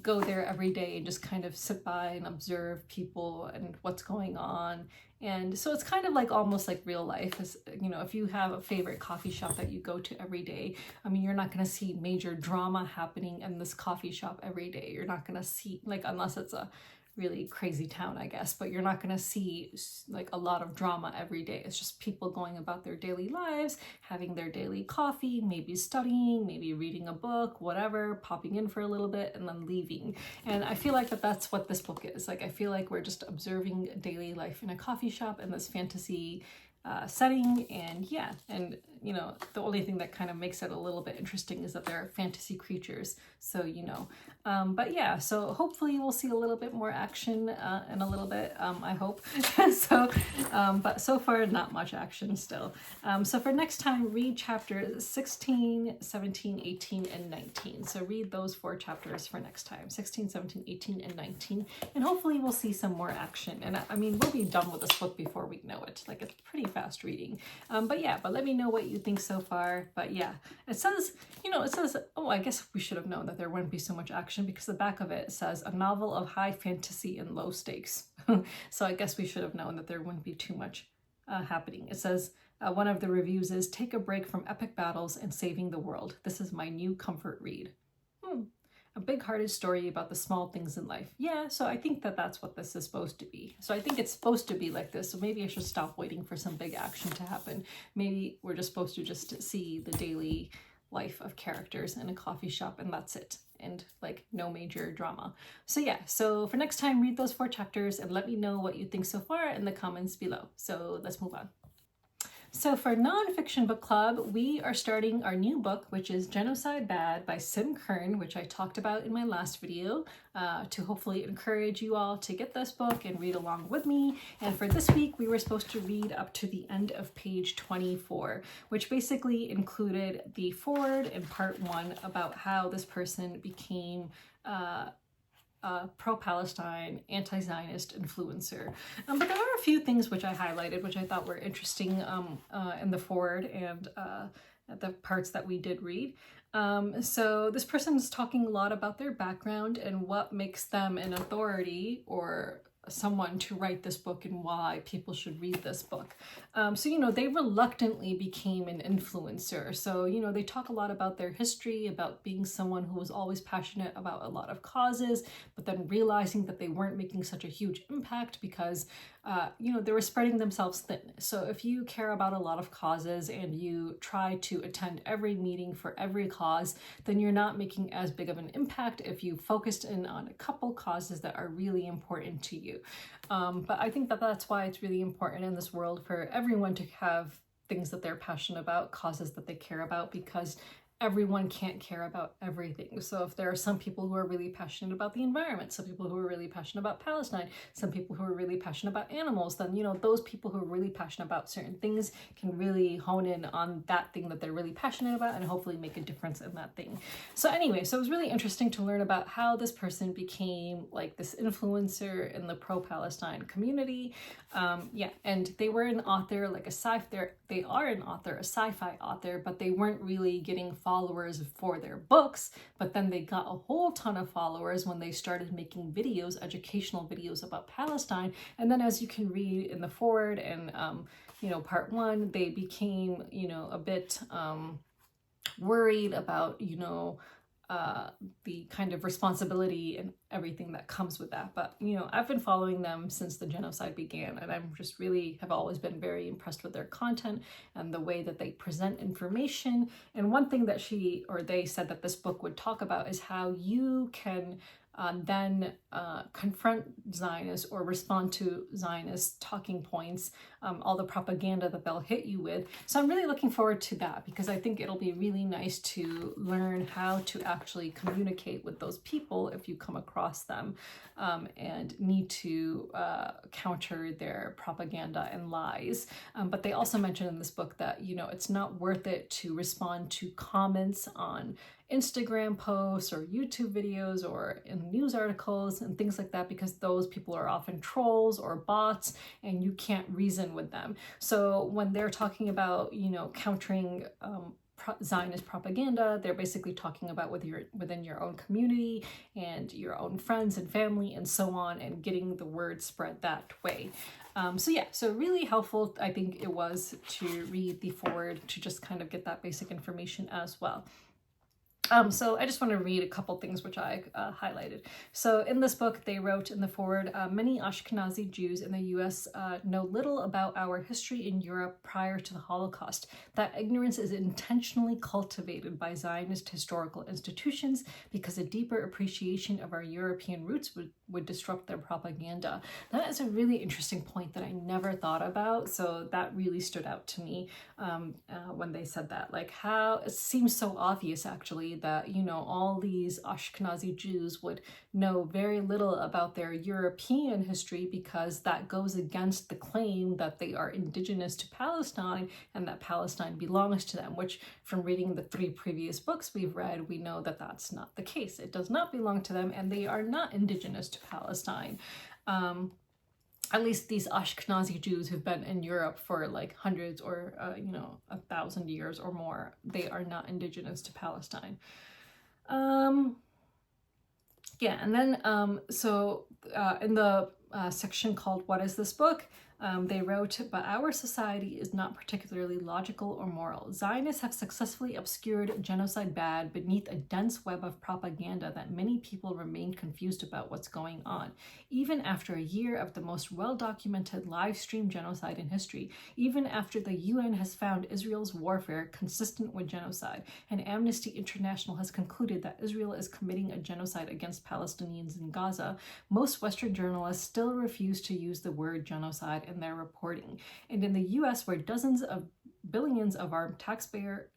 go there every day and just kind of sit by and observe people and what's going on. And so it's kind of like almost like real life. Is, if you have a favorite coffee shop that you go to every day, I mean, you're not going to see major drama happening in this coffee shop every day. You're not going to see, like, unless it's a really crazy town, I guess, but you're not going to see like a lot of drama every day. It's just people going about their daily lives, having their daily coffee, maybe studying, maybe reading a book, whatever, popping in for a little bit and then leaving. And I feel like that's what this book is. Like, I feel like we're just observing daily life in a coffee shop in this fantasy setting. And yeah, and the only thing that kind of makes it a little bit interesting is that they're fantasy creatures. So, but yeah, so hopefully we'll see a little bit more action in a little bit, I hope. But so far, not much action still. So for next time, read chapters 16, 17, 18, and 19. So read those 4 chapters for next time, 16, 17, 18, and 19. And hopefully we'll see some more action. And I mean, we'll be done with this book before we know it. Like, it's pretty fast reading. But let me know what you think so far. But yeah, it says, oh, I guess we should have known that there wouldn't be so much action because the back of it says a novel of high fantasy and low stakes. So I guess we should have known that there wouldn't be too much happening. It says, one of the reviews is, take a break from epic battles and saving the world. This is my new comfort read. A big-hearted story about the small things in life. Yeah, so I think that that's what this is supposed to be. So I think it's supposed to be like this. So maybe I should stop waiting for some big action to happen. Maybe we're just supposed to just see the daily life of characters in a coffee shop and that's it. And like no major drama. So yeah, so for next time, read those 4 chapters and let me know what you think so far in the comments below. So let's move on. So for Nonfiction Book Club, we are starting our new book, which is Genocide Bad by Sim Kern, which I talked about in my last video, to hopefully encourage you all to get this book and read along with me. And for this week, we were supposed to read up to the end of page 24, which basically included the foreword in part 1 about how this person became pro-Palestine, anti-Zionist influencer. But there are a few things which I highlighted, which I thought were interesting in the foreword and the parts that we did read. So this person is talking a lot about their background and what makes them an authority or someone to write this book and why people should read this book. So, they reluctantly became an influencer. So, they talk a lot about their history, about being someone who was always passionate about a lot of causes, but then realizing that they weren't making such a huge impact because, they were spreading themselves thin. So if you care about a lot of causes and you try to attend every meeting for every cause, then you're not making as big of an impact if you focused in on a couple causes that are really important to you. But I think that that's why it's really important in this world for everyone to have things that they're passionate about, causes that they care about, because everyone can't care about everything. So if there are some people who are really passionate about the environment, some people who are really passionate about Palestine, some people who are really passionate about animals, then, those people who are really passionate about certain things can really hone in on that thing that they're really passionate about and hopefully make a difference in that thing. So anyway, so it was really interesting to learn about how this person became like this influencer in the pro-Palestine community. And they were an author, like they are an author, a sci-fi author, but they weren't really getting followers for their books, but then they got a whole ton of followers when they started making videos, educational videos about Palestine. And then as you can read in the foreword and, part 1, they became, a bit worried about, the kind of responsibility and everything that comes with that. But, I've been following them since the genocide began, and I'm just really have always been very impressed with their content and the way that they present information. And one thing that they said that this book would talk about is how you can then confront Zionists or respond to Zionist talking points, all the propaganda that they'll hit you with. So I'm really looking forward to that because I think it'll be really nice to learn how to actually communicate with those people if you come across them and need to counter their propaganda and lies. But they also mentioned in this book that, it's not worth it to respond to comments on Instagram posts or YouTube videos or in news articles and things like that, because those people are often trolls or bots and you can't reason with them. So when they're talking about, countering Zionist propaganda, they're basically talking about within your own community and your own friends and family and so on, and getting the word spread that way. So really helpful, I think it was, to read the foreword to just kind of get that basic information as well. So I just want to read a couple things which I highlighted. So in this book, they wrote in the foreword, many Ashkenazi Jews in the U.S. Know little about our history in Europe prior to the Holocaust. That ignorance is intentionally cultivated by Zionist historical institutions because a deeper appreciation of our European roots would disrupt their propaganda. That is a really interesting point that I never thought about. So that really stood out to me when they said that, like how it seems so obvious actually that, all these Ashkenazi Jews would know very little about their European history because that goes against the claim that they are indigenous to Palestine and that Palestine belongs to them, which from reading the 3 previous books we've read, we know that that's not the case. It does not belong to them and they are not indigenous to Palestine. At least these Ashkenazi Jews who've been in Europe for like hundreds or, 1,000 years or more, they are not indigenous to Palestine. And then, in the section called What is this book? They wrote, but our society is not particularly logical or moral. Zionists have successfully obscured genocide bad beneath a dense web of propaganda that many people remain confused about what's going on. Even after a year of the most well-documented live-stream genocide in history, even after the UN has found Israel's warfare consistent with genocide, and Amnesty International has concluded that Israel is committing a genocide against Palestinians in Gaza, most Western journalists still refuse to use the word genocide in their reporting. And in the US, where dozens of billions of our taxpayer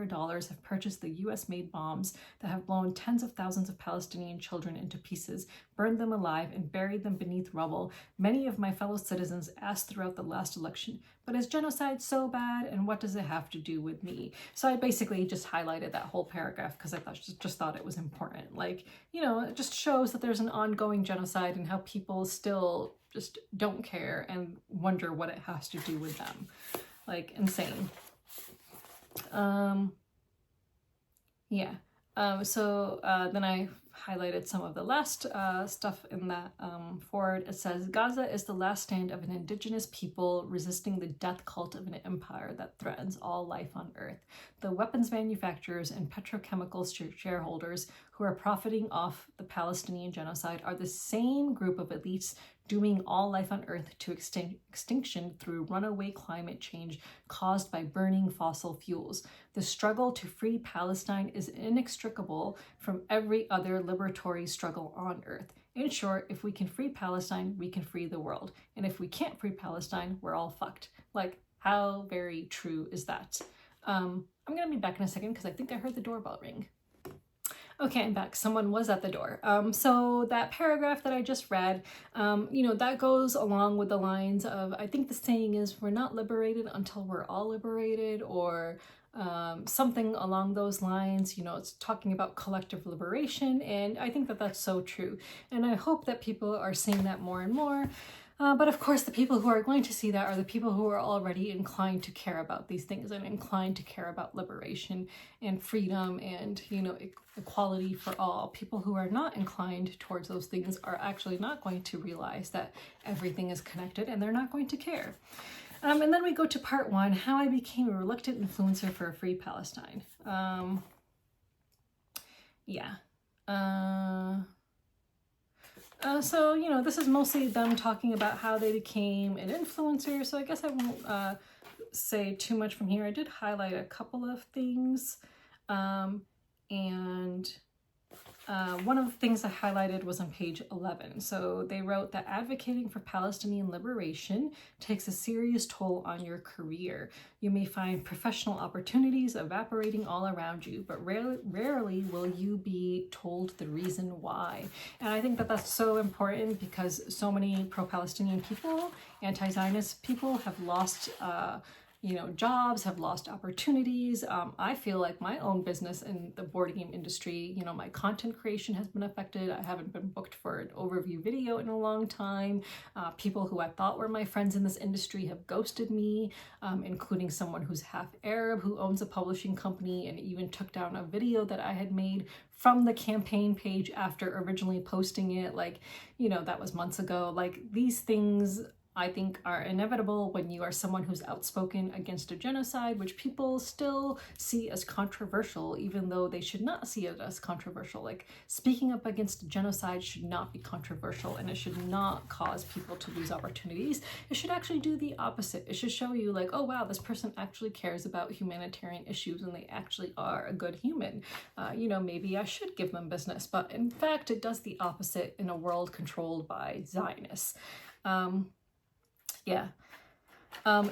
dollars have purchased the US-made bombs that have blown tens of thousands of Palestinian children into pieces, burned them alive, and buried them beneath rubble, many of my fellow citizens asked throughout the last election, but is genocide so bad, and what does it have to do with me? So I basically just highlighted that whole paragraph because I just thought it was important. Like, you know, it just shows that there's an ongoing genocide and how people still just don't care and wonder what it has to do with them. Like, insane. Yeah. Then I highlighted some of the last stuff in that forward. It says, Gaza is the last stand of an indigenous people resisting the death cult of an empire that threatens all life on Earth. The weapons manufacturers and petrochemical shareholders who are profiting off the Palestinian genocide are the same group of elites dooming all life on Earth to extinction through runaway climate change caused by burning fossil fuels. The struggle to free Palestine is inextricable from every other liberatory struggle on Earth. In short, if we can free Palestine, we can free the world. And if we can't free Palestine, we're all fucked. Like, how very true is that? I'm gonna be back in a second because I think I heard the doorbell ring. Okay, I'm back. Someone was at the door. So that paragraph that I just read, you know, that goes along with the lines of, I think the saying is, we're not liberated until we're all liberated, or something along those lines. You know, it's talking about collective liberation, and I think that that's so true. And I hope that people are seeing that more and more. But of course, the people who are going to see that are the people who are already inclined to care about these things and inclined to care about liberation and freedom and, you know, equality for all. People who are not inclined towards those things are actually not going to realize that everything is connected, and they're not going to care. And then we go to part 1, how I became a reluctant influencer for a free Palestine. So, you know, this is mostly them talking about how they became an influencer, so I guess I won't say too much from here. I did highlight a couple of things, one of the things I highlighted was on page 11. So they wrote that advocating for Palestinian liberation takes a serious toll on your career. You may find professional opportunities evaporating all around you, but rarely will you be told the reason why. And I think that that's so important because so many pro-Palestinian people, anti-Zionist people have lost you know, jobs, have lost opportunities. I feel like my own business in the board game industry, you know, my content creation has been affected. I haven't been booked for an overview video in a long time. People who I thought were my friends in this industry have ghosted me, including someone who's half Arab who owns a publishing company and even took down a video that I had made from the campaign page after originally posting it. Like, you know, that was months ago. Like, these things I think are inevitable when you are someone who's outspoken against a genocide, which people still see as controversial, even though they should not see it as controversial. Like, speaking up against genocide should not be controversial, and it should not cause people to lose opportunities. It should actually do the opposite. It should show you like, oh wow, this person actually cares about humanitarian issues and they actually are a good human. You know, maybe I should give them business, but in fact, it does the opposite in a world controlled by Zionists.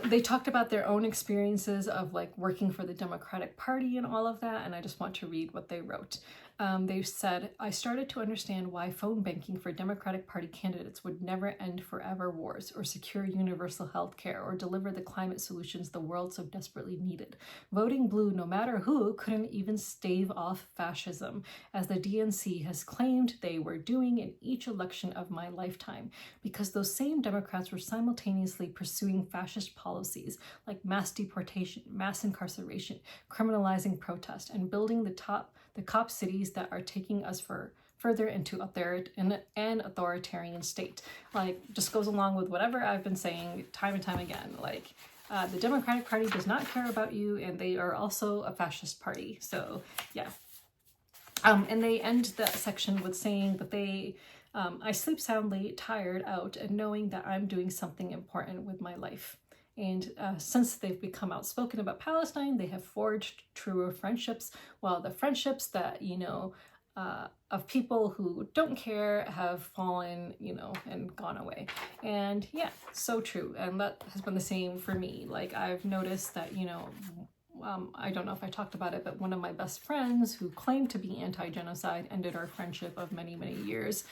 They talked about their own experiences of like working for the Democratic Party and all of that, and I just want to read what they wrote. They said, I started to understand why phone banking for Democratic Party candidates would never end forever wars, or secure universal health care, or deliver the climate solutions the world so desperately needed. Voting blue, no matter who, couldn't even stave off fascism, as the DNC has claimed they were doing in each election of my lifetime, because those same Democrats were simultaneously pursuing fascist policies like mass deportation, mass incarceration, criminalizing protest, and building the cop cities that are taking us further into an authoritarian state. Like, just goes along with whatever I've been saying time and time again. Like, the Democratic Party does not care about you, and they are also a fascist party. So, yeah. And they end that section with saying that they, I sleep soundly, tired out, and knowing that I'm doing something important with my life. And since they've become outspoken about Palestine, they have forged truer friendships. While the friendships that, you know, of people who don't care have fallen, you know, and gone away. And yeah, so true. And that has been the same for me. Like, I've noticed that, you know, I don't know if I talked about it, but one of my best friends who claimed to be anti-genocide ended our friendship of many, many years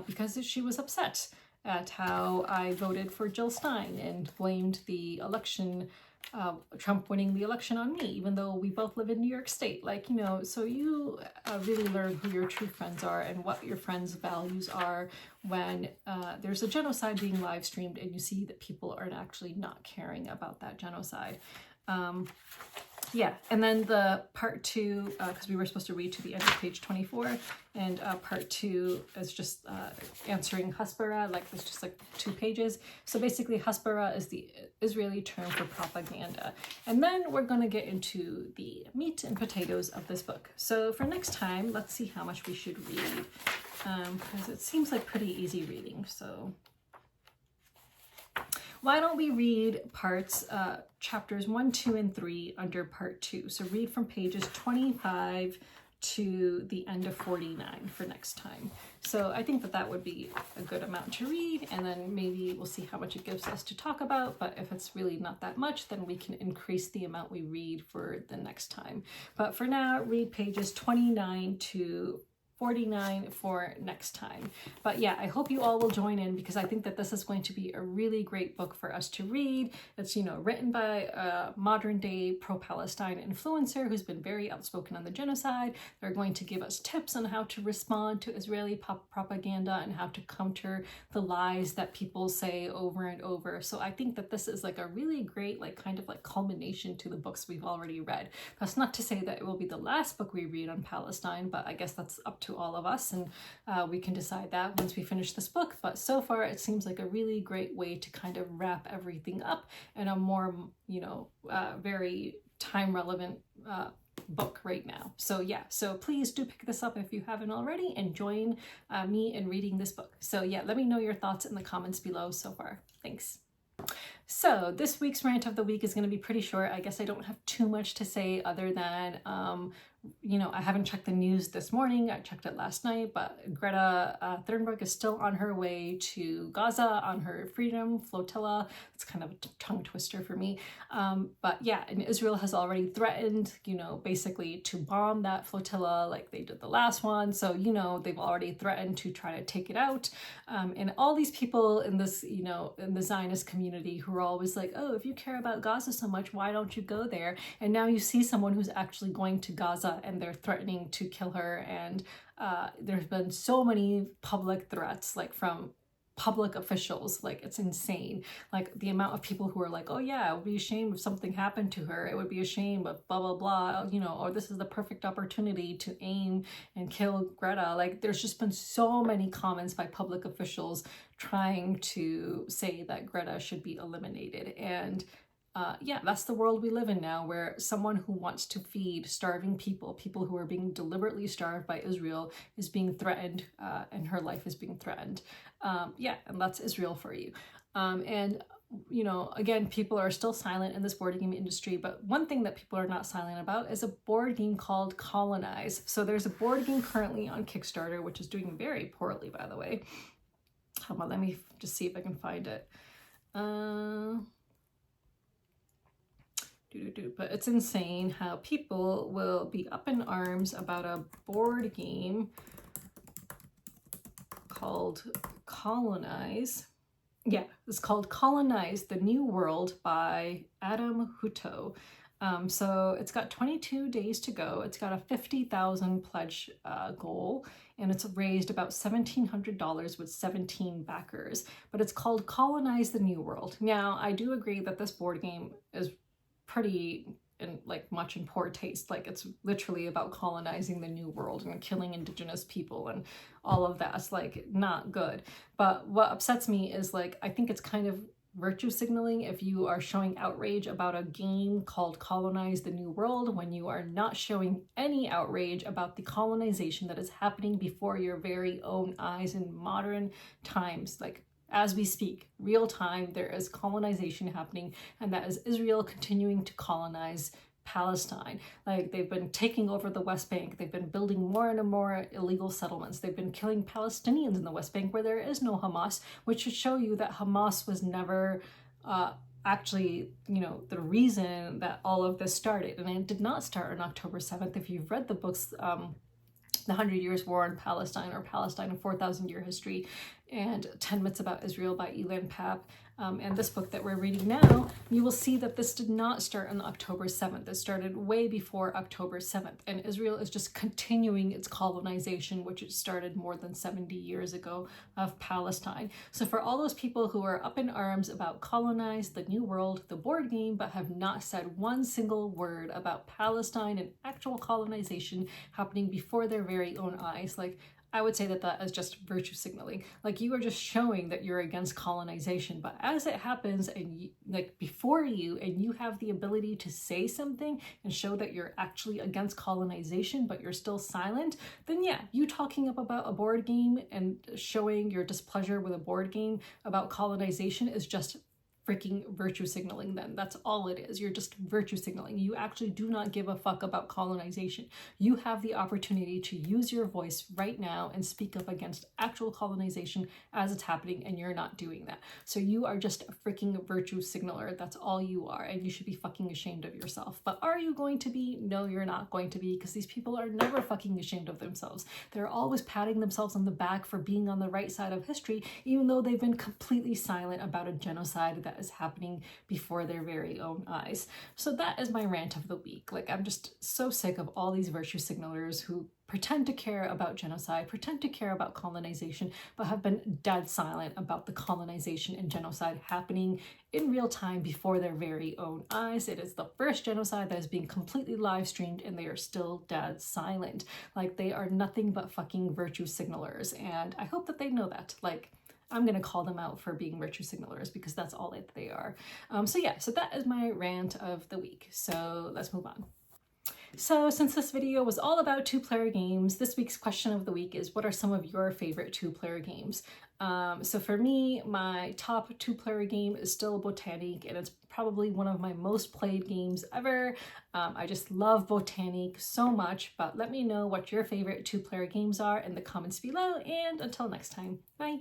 because she was upset at how I voted for Jill Stein and blamed the election, Trump winning the election, on me, even though we both live in New York State. Like, you know, so you really learn who your true friends are and what your friends' values are when there's a genocide being live streamed and you see that people are actually not caring about that genocide. Yeah, and then the part 2, because we were supposed to read to the end of page 24, and part 2 is just answering Hasbara, like it's just like 2 pages. So basically Hasbara is the Israeli term for propaganda. And then we're going to get into the meat and potatoes of this book. So for next time, let's see how much we should read, because it seems like pretty easy reading. So why don't we read parts, chapters 1, 2, and 3 under part 2. So read from pages 25 to the end of 49 for next time. So I think that that would be a good amount to read, and then maybe we'll see how much it gives us to talk about. But if it's really not that much, then we can increase the amount we read for the next time. But for now, read pages 29 to 49 for next time. But yeah, I hope you all will join in, because I think that this is going to be a really great book for us to read. It's, you know, written by a modern day pro-Palestine influencer who's been very outspoken on the genocide. They're going to give us tips on how to respond to Israeli propaganda and how to counter the lies that people say over and over. So I think that this is like a really great, like, kind of like culmination to the books we've already read. That's not to say that it will be the last book we read on Palestine, but I guess that's up to all of us, and we can decide that once we finish this book. But so far it seems like a really great way to kind of wrap everything up in a more, you know, very time relevant book right now. So yeah, so please do pick this up if you haven't already, and join me in reading this book. So yeah, let me know your thoughts in the comments below so far. Thanks. So this week's rant of the week is going to be pretty short. I guess I don't have too much to say other than you know, I haven't checked the news this morning. I checked it last night, but Greta Thunberg is still on her way to Gaza on her Freedom Flotilla. It's kind of a tongue twister for me. But yeah, and Israel has already threatened, you know, basically to bomb that flotilla like they did the last one. So, you know, they've already threatened to try to take it out. And all these people in this, you know, in the Zionist community who are always like, oh, if you care about Gaza so much, why don't you go there? And now you see someone who's actually going to Gaza and they're threatening to kill her. And there's been so many public threats, like from public officials. Like, it's insane. Like, the amount of people who are like, oh yeah, it would be a shame if something happened to her. It would be a shame, but blah, blah, blah, you know, or this is the perfect opportunity to aim and kill Greta. Like, there's just been so many comments by public officials trying to say that Greta should be eliminated. And yeah, that's the world we live in now, where someone who wants to feed starving people, people who are being deliberately starved by Israel, is being threatened, and her life is being threatened. Yeah, and that's Israel for you. And, you know, again, people are still silent in this board game industry, but one thing that people are not silent about is a board game called Colonize. So there's a board game currently on Kickstarter, which is doing very poorly, by the way. Hold on, let me just see if I can find it. But it's insane how people will be up in arms about a board game called Colonize. Yeah, it's called Colonize the New World by Adam Hutto. So it's got 22 days to go. It's got a 50,000 pledge goal, and it's raised about $1,700 with 17 backers. But it's called Colonize the New World. Now, I do agree that this board game is pretty and like much in poor taste. Like, it's literally about colonizing the new world and killing indigenous people and all of that. It's like not good. But what upsets me is, like, I think it's kind of virtue signaling if you are showing outrage about a game called Colonize the New World when you are not showing any outrage about the colonization that is happening before your very own eyes in modern times. Like, as we speak, real time, there is colonization happening, and that is Israel continuing to colonize Palestine. Like, they've been taking over the West Bank. They've been building more and more illegal settlements. They've been killing Palestinians in the West Bank where there is no Hamas, which should show you that Hamas was never actually, you know, the reason that all of this started. And it did not start on October 7th. If you've read the books, The 100 Years' War in Palestine, or Palestine, a 4,000 Year History, and 10 Myths About Israel by Elan Papp, and this book that we're reading now, you will see that this did not start on October 7th. It started way before October 7th, and Israel is just continuing its colonization, which it started more than 70 years ago, of Palestine. So for all those people who are up in arms about Colonize, the New World, the board game, but have not said one single word about Palestine and actual colonization happening before their very own eyes, like, I would say that that is just virtue signaling. Like, you are just showing that you're against colonization, but as it happens and like before you, and you have the ability to say something and show that you're actually against colonization, but you're still silent, then yeah, you talking up about a board game and showing your displeasure with a board game about colonization is just freaking virtue signaling. Then that's all it is. You're just virtue signaling. You actually do not give a fuck about colonization. You have the opportunity to use your voice right now and speak up against actual colonization as it's happening, and you're not doing that. So you are just a freaking virtue signaler. That's all you are, and you should be fucking ashamed of yourself. But are you going to be? No, you're not going to be, because these people are never fucking ashamed of themselves. They're always patting themselves on the back for being on the right side of history, even though they've been completely silent about a genocide that is happening before their very own eyes. So that is my rant of the week. Like, I'm just so sick of all these virtue signalers who pretend to care about genocide, pretend to care about colonization, but have been dead silent about the colonization and genocide happening in real time before their very own eyes. It is the first genocide that is being completely live streamed, and they are still dead silent. Like, they are nothing but fucking virtue signalers, and I hope that they know that. Like, I'm going to call them out for being virtue signalers, because that's all that they are. So yeah, so that is my rant of the week. So let's move on. So since this video was all about two-player games, this week's question of the week is, what are some of your favorite two-player games? So for me, my top two-player game is still Botanique, and it's probably one of my most played games ever. I just love Botanique so much, but let me know what your favorite two-player games are in the comments below, and until next time, bye!